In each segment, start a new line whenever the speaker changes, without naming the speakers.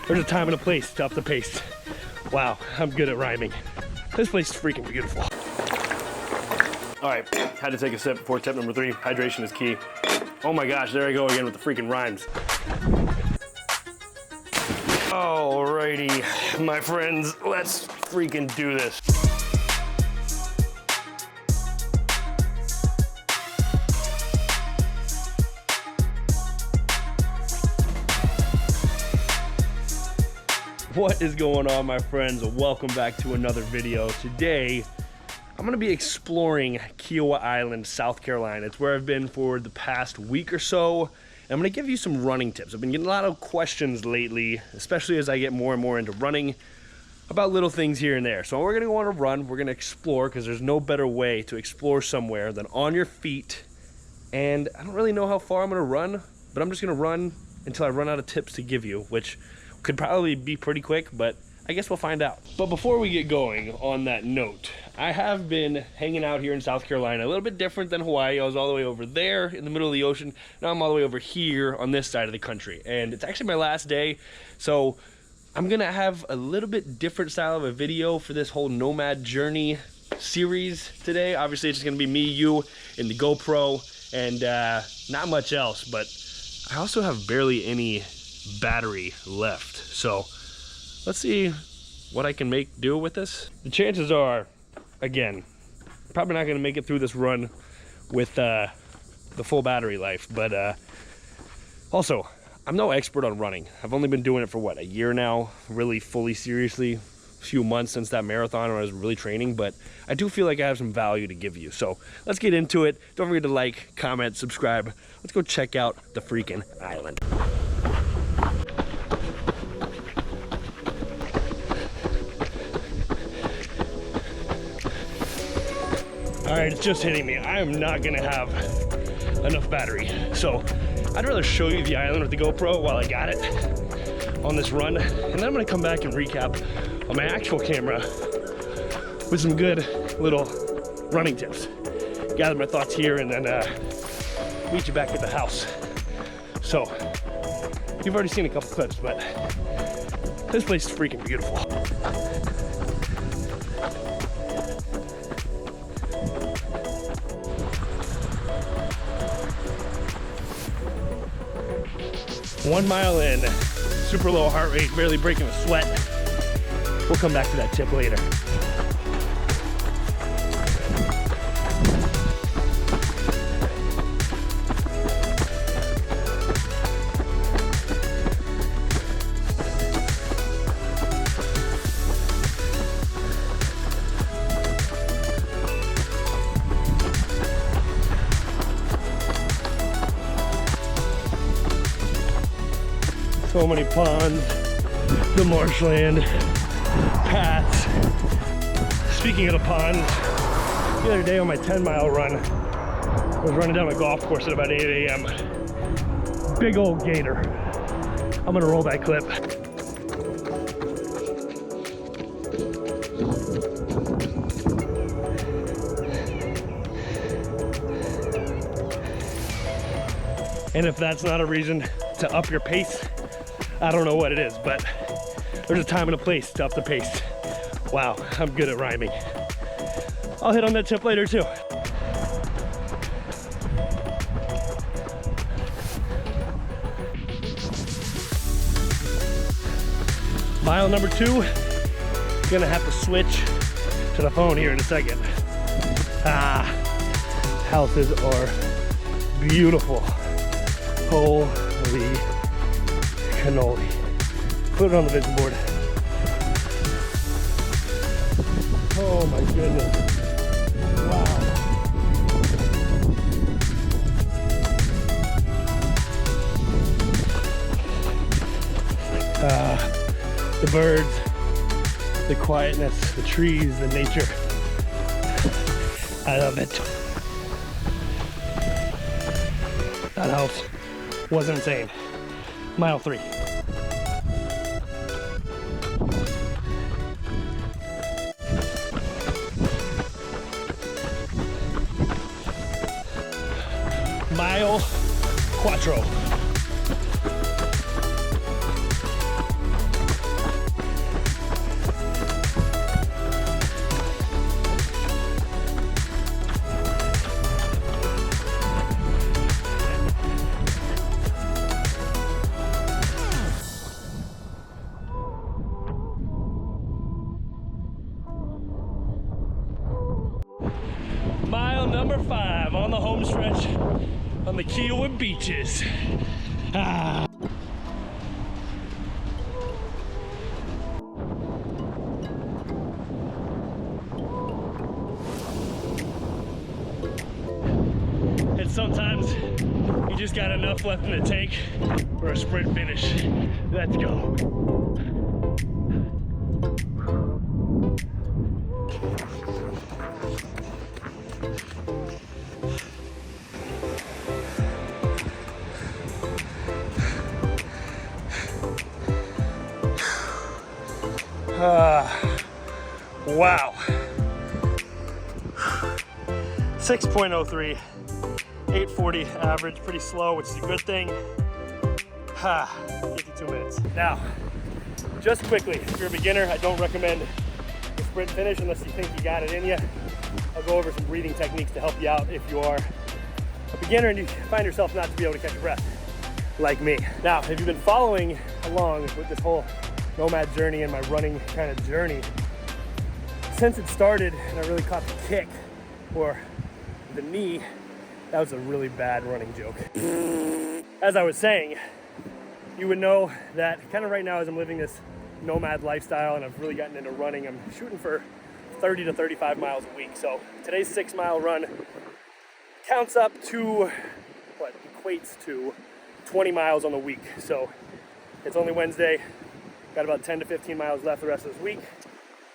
There's a time and a place to up the pace. Wow, I'm good at rhyming. This place is freaking beautiful. All right, had to take a sip before tip number 3. Hydration is key. Oh my gosh, there I go again with the freaking rhymes. Alrighty, my friends, let's freaking do this. What is going on, my friends? Welcome back to another video. Today, I'm gonna be exploring Kiawah Island, South Carolina. It's where I've been for the past week or so. And I'm gonna give you some running tips. I've been getting a lot of questions lately, especially as I get more and more into running, about little things here and there. So we're gonna go on a run, we're gonna explore, because there's no better way to explore somewhere than on your feet. And I don't really know how far I'm gonna run, but I'm just gonna run until I run out of tips to give you, which could probably be pretty quick, but I guess we'll find out. But before we get going on that note, I have been hanging out here in South Carolina, a little bit different than Hawaii. I was all the way over there in the middle of the ocean. Now I'm all the way over here on this side of the country. And it's actually my last day, so I'm gonna have a little bit different style of a video for this whole Nomad journey series today. Obviously it's just gonna be me, you, and the GoPro, and not much else, but I also have barely any battery left, so let's see what I can make do with this. The chances are, again, probably not gonna make it through this run with the full battery life, but also I'm no expert on running. I've only been doing it for what, a year now, really fully seriously, a few months since that marathon when I was really training, but I do feel like I have some value to give you. So let's get into it. Don't forget to like, comment, subscribe. Let's go check out the freaking island. All right, it's just hitting me. I am not gonna have enough battery. So I'd rather show you the island with the GoPro while I got it on this run. And then I'm gonna come back and recap on my actual camera with some good little running tips. Gather my thoughts here and then meet you back at the house. So you've already seen a couple clips, but this place is freaking beautiful. One mile in, super low heart rate, barely breaking a sweat. We'll come back to that tip later. So many ponds, the marshland, paths. Speaking of the ponds, the other day on my 10-mile run, I was running down a golf course at about 8 a.m. Big old gator. I'm gonna roll that clip. And if that's not a reason to up your pace, I don't know what it is, but there's a time and a place to up the pace. Wow, I'm good at rhyming. I'll hit on that tip later too. Mile number 2, gonna have to switch to the phone here in a second. Houses are beautiful. Holy cannoli. Put it on the vision board. Oh my goodness. Wow. The birds, the quietness, the trees, the nature. I love it. That house was insane. Mile 3. Mile Quattro. number 5 on the home stretch on the Kiawah beaches. And sometimes you just got enough left in the tank for a sprint finish. Let's go. Wow. 6.03, 840 average, pretty slow, which is a good thing. 52 minutes. Now, just quickly, if you're a beginner, I don't recommend the sprint finish unless you think you got it in you. I'll go over some breathing techniques to help you out if you are a beginner and you find yourself not to be able to catch your breath, like me. Now, if you've been following along with this whole Nomad journey and my running kind of journey, since it started and I really caught the kick or the knee, that was a really bad running joke. As I was saying, you would know that kind of right now as I'm living this nomad lifestyle and I've really gotten into running, I'm shooting for 30 to 35 miles a week. So today's 6 mile run counts up to what equates to 20 miles on the week. So it's only Wednesday, got about 10 to 15 miles left the rest of this week.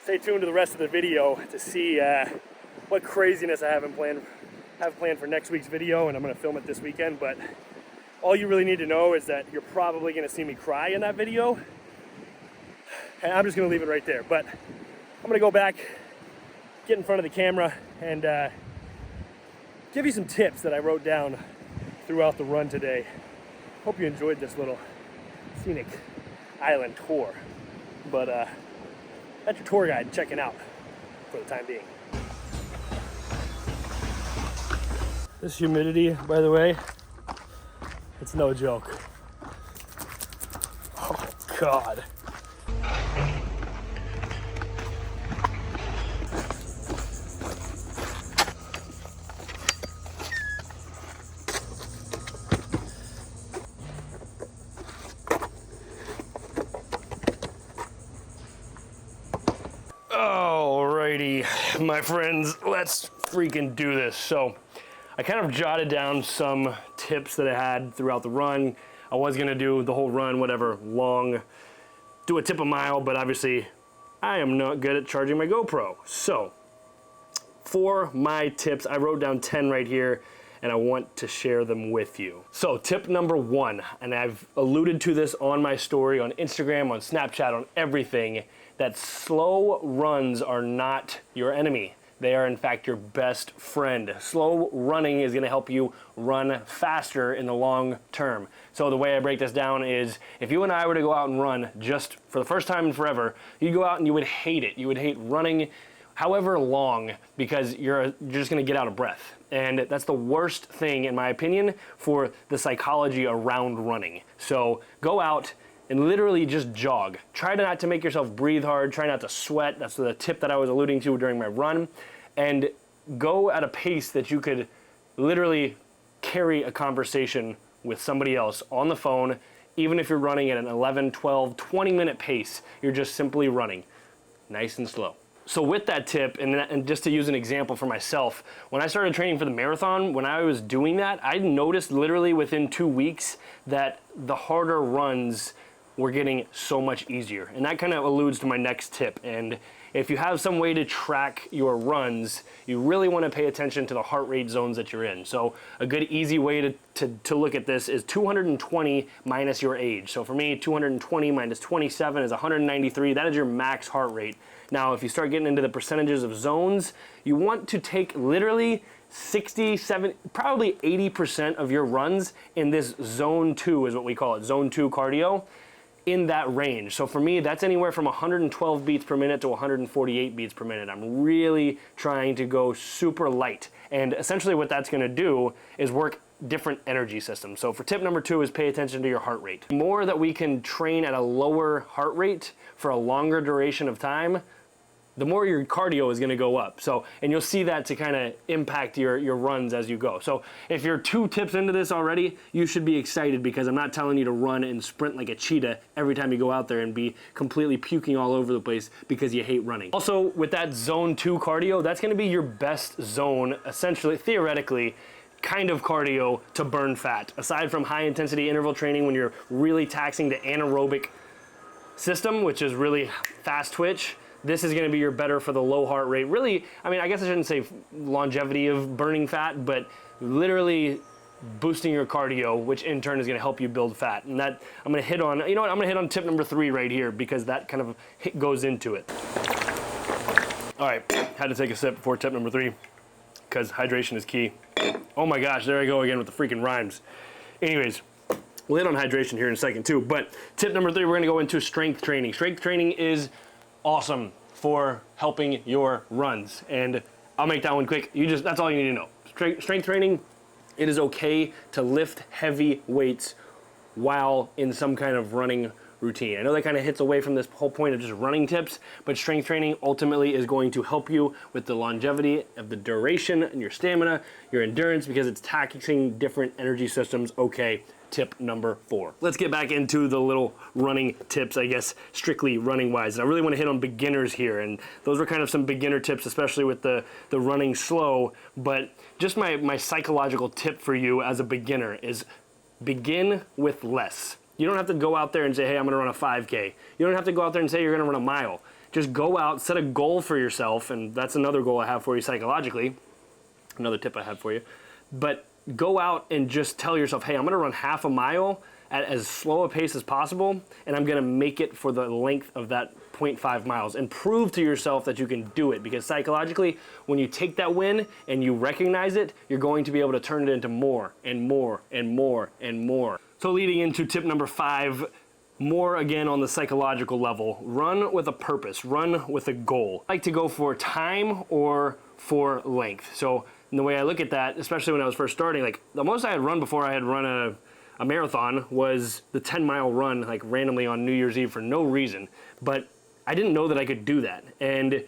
Stay tuned to the rest of the video to see what craziness I have planned for next week's video, and I'm gonna film it this weekend. But all you really need to know is that you're probably gonna see me cry in that video, and I'm just gonna leave it right there. But I'm gonna go back, get in front of the camera, and give you some tips that I wrote down throughout the run today. Hope you enjoyed this little scenic island tour. But that's your tour guide checking out for the time being. This humidity, by the way, it's no joke. Oh God. Alrighty, my friends, let's freaking do this. So I kind of jotted down some tips that I had throughout the run. I was gonna do the whole run, whatever, long, do a tip a mile, but obviously I am not good at charging my GoPro. So for my tips, I wrote down 10 right here, and I want to share them with you. So tip number 1, and I've alluded to this on my story, on Instagram, on Snapchat, on everything, that slow runs are not your enemy. They are in fact your best friend. Slow running is gonna help you run faster in the long term. So the way I break this down is, if you and I were to go out and run just for the first time in forever, you'd go out and you would hate it. You would hate running however long, because you're just gonna get out of breath. And that's the worst thing, in my opinion, for the psychology around running. So go out and literally just jog. Try not to make yourself breathe hard, try not to sweat. That's the tip that I was alluding to during my run. And go at a pace that you could literally carry a conversation with somebody else on the phone. Even if you're running at an 11, 12, 20-minute pace, you're just simply running, nice and slow. So with that tip, and just to use an example for myself, when I started training for the marathon, when I was doing that, I noticed literally within 2 weeks that the harder runs were getting so much easier. And that kind of alludes to my next tip. And if you have some way to track your runs, you really want to pay attention to the heart rate zones that you're in. So a good easy way to look at this is 220 minus your age. So for me, 220 minus 27 is 193. That is your max heart rate. Now, if you start getting into the percentages of zones, you want to take literally 60, 70, probably 80% of your runs in this zone 2 is what we call it, zone 2 cardio, in that range. So for me, that's anywhere from 112 beats per minute to 148 beats per minute. I'm really trying to go super light. And essentially what that's gonna do is work different energy systems. So for tip number 2 is pay attention to your heart rate. The more that we can train at a lower heart rate for a longer duration of time, the more your cardio is going to go up. So, and you'll see that to kind of impact your runs as you go. So if you're 2 tips into this already, you should be excited, because I'm not telling you to run and sprint like a cheetah every time you go out there and be completely puking all over the place because you hate running. Also, with that zone 2 cardio, that's going to be your best zone, essentially, theoretically, kind of cardio to burn fat. Aside from high intensity interval training, when you're really taxing the anaerobic system, which is really fast twitch, this is going to be your better for the low heart rate. Really, I mean, I guess I shouldn't say longevity of burning fat, but literally boosting your cardio, which in turn is going to help you build fat. And that I'm going to hit on, you know what, I'm going to hit on tip number 3 right here, because that kind of goes into it. All right, had to take a sip before tip number 3, because hydration is key. Oh my gosh, there I go again with the freaking rhymes. Anyways, we'll hit on hydration here in a second too, but tip number 3, we're going to go into strength training. Strength training is awesome for helping your runs, and I'll make that one quick. That's all you need to know. Strength training, it is okay to lift heavy weights while in some kind of running routine. I know that kind of hits away from this whole point of just running tips, but strength training ultimately is going to help you with the longevity of the duration and your stamina, your endurance, because it's taxing different energy systems. Okay. Tip number 4. Let's get back into the little running tips, I guess, strictly running wise. And I really want to hit on beginners here, and those were kind of some beginner tips, especially with the running slow. But just my psychological tip for you as a beginner is begin with less. You don't have to go out there and say, hey, I'm going to run a 5K. You don't have to go out there and say you're going to run a mile. Just go out, set a goal for yourself, and that's another goal I have for you psychologically, another tip I have for you. But go out and just tell yourself, hey, I'm going to run half a mile at as slow a pace as possible, and I'm going to make it for the length of that 0.5 miles, and prove to yourself that you can do it, because psychologically, when you take that win and you recognize it, you're going to be able to turn it into more and more and more and more. So leading into tip number 5, more again on the psychological level, run with a purpose, run with a goal. I like to go for time or for length. So and the way I look at that, especially when I was first starting, like the most I had run before I had run a marathon was the 10-mile run, like randomly on New Year's Eve for no reason. But I didn't know that I could do that. And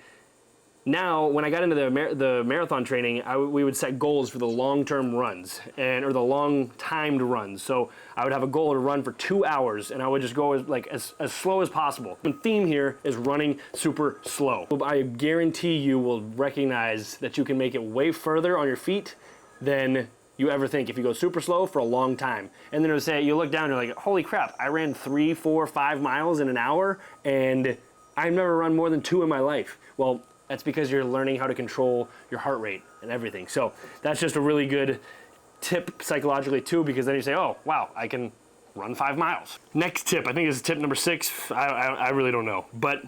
now, when I got into the marathon training, we would set goals for the long-term runs, or the long-timed runs. So I would have a goal to run for 2 hours, and I would just go as slow as possible. The theme here is running super slow. I guarantee you will recognize that you can make it way further on your feet than you ever think if you go super slow for a long time. And then it'll say, you look down, you're like, holy crap, I ran 3, 4, 5 miles in an hour, and I've never run more than 2 in my life. Well, that's because you're learning how to control your heart rate and everything. So that's just a really good tip psychologically too, because then you say, oh, wow, I can run 5 miles. Next tip, I think this is tip number 6. I really don't know. But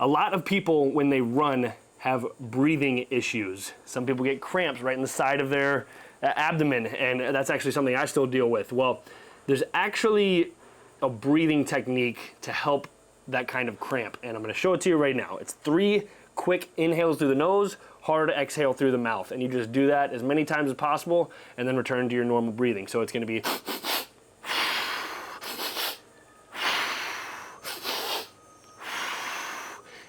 a lot of people, when they run, have breathing issues. Some people get cramps right in the side of their abdomen, and that's actually something I still deal with. Well, there's actually a breathing technique to help that kind of cramp, and I'm going to show it to you right now. It's 3 quick inhales through the nose, hard exhale through the mouth, and you just do that as many times as possible and then return to your normal breathing. So it's going to be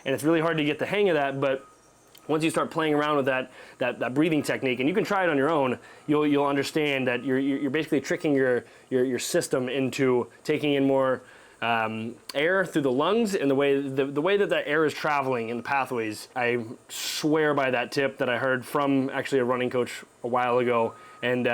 and it's really hard to get the hang of that, but once you start playing around with that breathing technique, and you can try it on your own, you'll understand that you're basically tricking your system into taking in more air through the lungs, and the way that air is traveling in the pathways. I swear by that tip that I heard from actually a running coach a while ago, and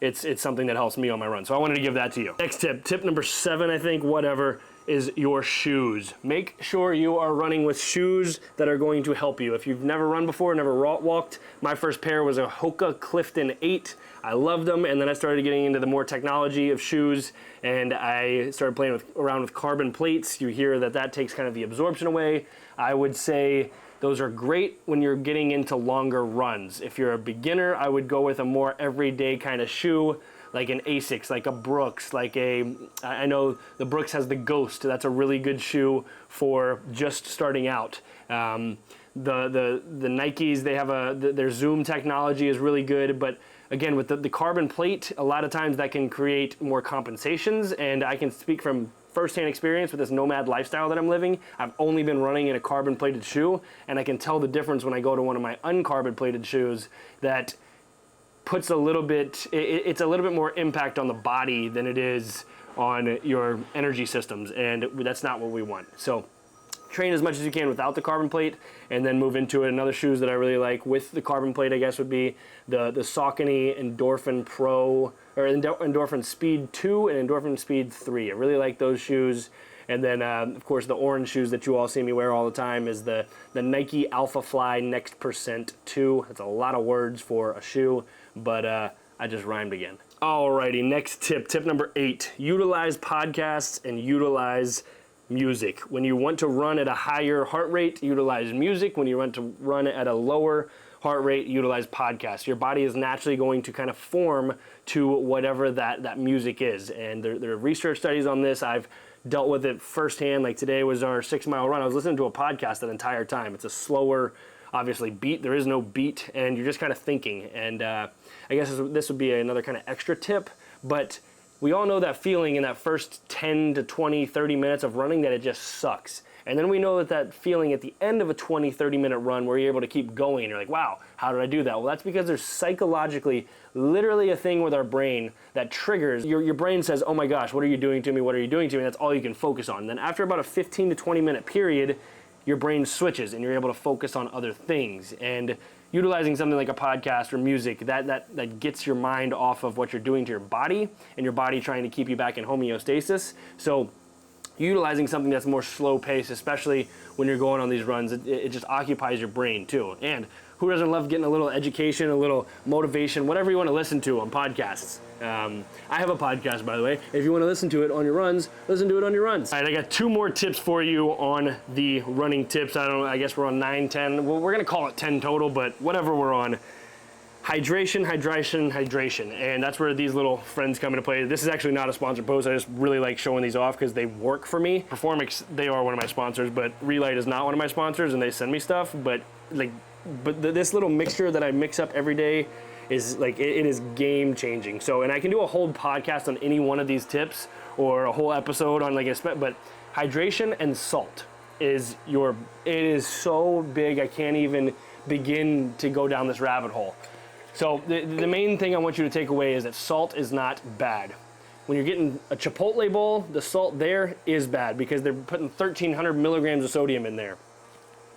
it's something that helps me on my run. So I wanted to give that to you. Next tip number 7, I think, whatever, is your shoes. Make sure you are running with shoes that are going to help you. If you've never run before, never walked, my first pair was a Hoka Clifton 8. I loved them, and then I started getting into the more technology of shoes, and I started playing around with carbon plates. You hear that takes kind of the absorption away. I would say those are great when you're getting into longer runs. If you're a beginner, I would go with a more everyday kind of shoe, like an Asics, like a Brooks, I know the Brooks has the Ghost. That's a really good shoe for just starting out. The Nikes, they have their Zoom technology is really good, but again, with the carbon plate, a lot of times that can create more compensations, and I can speak from firsthand experience with this Nomad lifestyle that I'm living. I've only been running in a carbon plated shoe, and I can tell the difference when I go to one of my uncarbon plated shoes that puts a little bit, it's a little bit more impact on the body than it is on your energy systems, and that's not what we want. So train as much as you can without the carbon plate, and then move into it. Another shoes that I really like with the carbon plate, I guess, would be the Saucony Endorphin Pro, or Endorphin Speed 2 and Endorphin Speed 3. I really like those shoes. And then, of course, the orange shoes that you all see me wear all the time is the Nike Alpha Fly Next Percent 2. That's a lot of words for a shoe, but I just rhymed again. Alrighty, next tip, tip number 8. Utilize podcasts and utilize music. When you want to run at a higher heart rate, utilize music. When you want to run at a lower heart rate, utilize podcasts. Your body is naturally going to kind of form to whatever that music is. And there are research studies on this. I've dealt with it firsthand. Like today was our 6-mile run. I was listening to a podcast that entire time. It's a slower, obviously, beat. There is no beat, and you're just kind of thinking. And I guess this would be another kind of extra tip, but we all know that feeling in that first 10 to 20, 30 minutes of running that it just sucks. And then we know that feeling at the end of a 20, 30-minute run where you're able to keep going and you're like, wow, how did I do that? Well, that's because there's psychologically literally a thing with our brain that triggers. Your brain says, oh my gosh, what are you doing to me? What are you doing to me? And that's all you can focus on. And then after about a 15 to 20-minute period, your brain switches and you're able to focus on other things. And utilizing something like a podcast or music, that gets your mind off of what you're doing to your body, and your body trying to keep you back in homeostasis. So utilizing something that's more slow paced, especially when you're going on these runs, it just occupies your brain too. And who doesn't love getting a little education, a little motivation, whatever you want to listen to on podcasts? I have a podcast, by the way. If you want to listen to it on your runs, listen to it on your runs. All right, I got 2 more tips for you on the running tips. I guess we're on 9, 10. Well, we're going to call it 10 total, but whatever we're on. Hydration, hydration, hydration. And that's where these little friends come into play. This is actually not a sponsored post. I just really like showing these off because they work for me. Performix, they are one of my sponsors, but Relight is not one of my sponsors, and they send me stuff. But this little mixture that I mix up every day is like, it is game changing. So, and I can do a whole podcast on any one of these tips or a whole episode on like but hydration and salt is it is so big. I can't even begin to go down this rabbit hole. So the main thing I want you to take away is that salt is not bad. When you're getting a Chipotle bowl, the salt there is bad because they're putting 1,300 milligrams of sodium in there.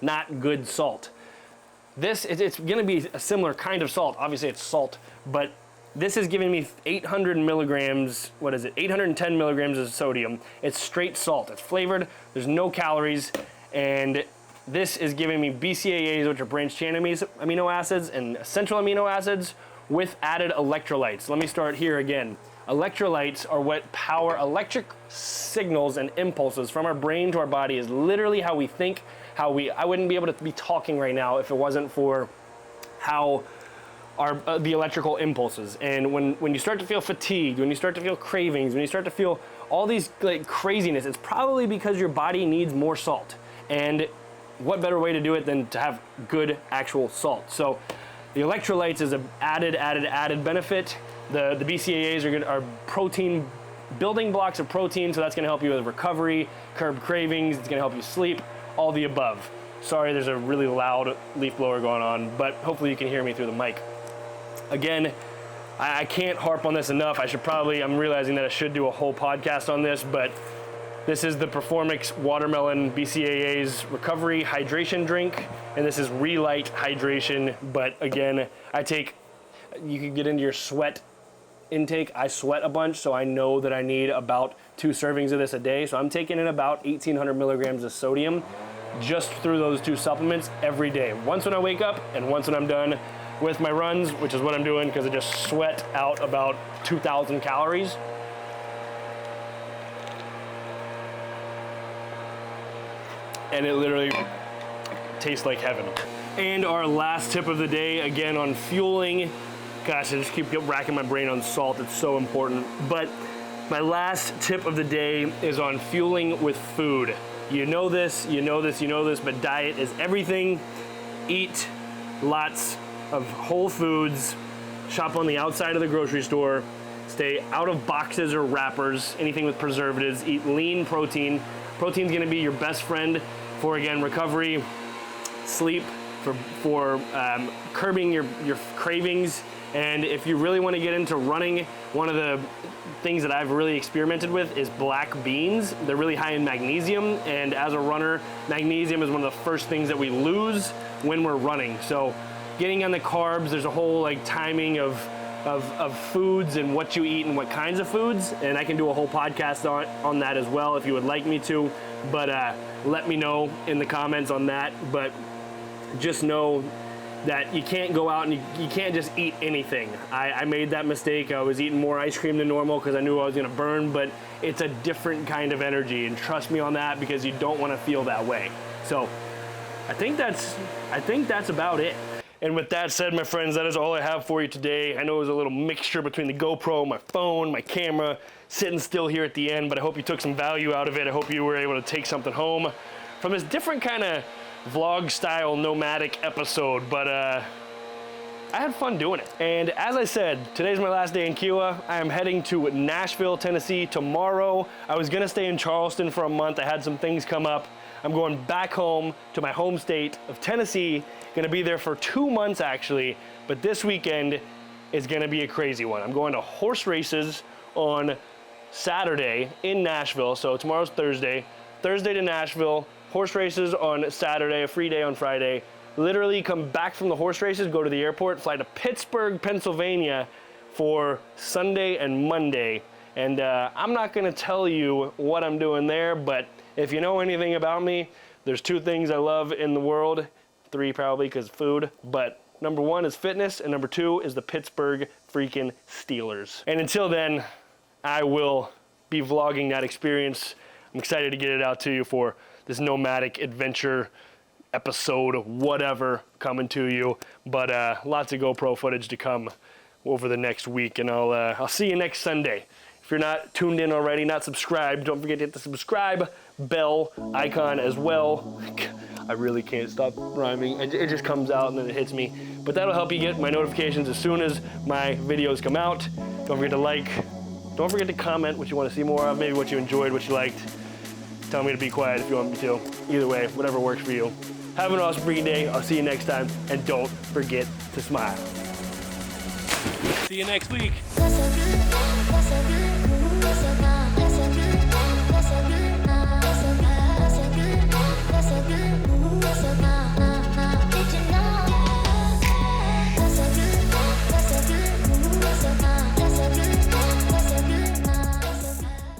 Not good salt. It's gonna be a similar kind of salt. Obviously it's salt, but this is giving me 800 milligrams, 810 milligrams of sodium. It's straight salt, it's flavored, there's no calories, and this is giving me BCAAs, which are branched-chain amino acids, and essential amino acids with added electrolytes. Let me start here again. Electrolytes are what power electric signals and impulses from our brain to our body. Is literally how we think, I wouldn't be able to be talking right now if it wasn't for how the electrical impulses. And when you start to feel fatigued, when you start to feel cravings, when you start to feel all these like craziness, it's probably because your body needs more salt. And what better way to do it than to have good actual salt? So the electrolytes is an added benefit. The BCAAs are protein building blocks of protein, so that's gonna help you with recovery, curb cravings, it's gonna help you sleep, all the above. Sorry, there's a really loud leaf blower going on, but hopefully you can hear me through the mic. Again, I can't harp on this enough. I'm realizing that I should do a whole podcast on this, but this is the Performix Watermelon BCAAs Recovery Hydration Drink, and this is Relight Hydration. But again, you can get into your sweat intake. I sweat a bunch, so I know that I need about 2 servings of this a day. So I'm taking in about 1,800 milligrams of sodium just through those 2 supplements every day. Once when I wake up and once when I'm done with my runs, which is what I'm doing because I just sweat out about 2,000 calories. And it literally tastes like heaven. And our last tip of the day, again on fueling. Gosh, I just keep racking my brain on salt, it's so important. But my last tip of the day is on fueling with food. You know this, but diet is everything. Eat lots of whole foods, shop on the outside of the grocery store, stay out of boxes or wrappers, anything with preservatives. Eat lean protein. Protein's gonna be your best friend for, again, recovery, sleep, for curbing your cravings. And if you really want to get into running, one of the things that I've really experimented with is black beans. They're really high in magnesium, and as a runner, magnesium is one of the first things that we lose when we're running. So getting on the carbs, there's a whole like timing of foods and what you eat and what kinds of foods, and I can do a whole podcast on that as well if you would like me to, but let me know in the comments on that. But just know that you can't go out and you can't just eat anything. I made that mistake. I was eating more ice cream than normal because I knew I was gonna burn, but it's a different kind of energy, and trust me on that, because you don't wanna feel that way. So I think that's about it. And with that said, my friends, that is all I have for you today. I know it was a little mixture between the GoPro, my phone, my camera, sitting still here at the end, but I hope you took some value out of it. I hope you were able to take something home from this different kind of vlog style nomadic episode, but I had fun doing it. And as I said, today's my last day in Kiawah. I am heading to Nashville, Tennessee tomorrow. I was gonna stay in Charleston for a month. I had some things come up. I'm going back home to my home state of Tennessee. Gonna be there for 2 months actually, but this weekend is gonna be a crazy one. I'm going to horse races on Saturday in Nashville. So tomorrow's Thursday to Nashville, horse races on Saturday, a free day on Friday. Literally come back from the horse races, go to the airport, fly to Pittsburgh, Pennsylvania for Sunday and Monday. And I'm not gonna tell you what I'm doing there, but if you know anything about me, there's 2 things I love in the world, 3 probably because food, but number 1 is fitness, and number 2 is the Pittsburgh freaking Steelers. And until then, I will be vlogging that experience. I'm excited to get it out to you for this nomadic adventure episode, whatever, coming to you. But lots of GoPro footage to come over the next week, and I'll see you next Sunday. If you're not tuned in already, not subscribed, don't forget to hit the subscribe bell icon as well. I really can't stop rhyming. It just comes out and then it hits me. But that'll help you get my notifications as soon as my videos come out. Don't forget to like. Don't forget to comment what you want to see more of, maybe what you enjoyed, what you liked. Tell me to be quiet if you want me to. Either way, whatever works for you. Have an awesome freaking day. I'll see you next time. And don't forget to smile. See you next week.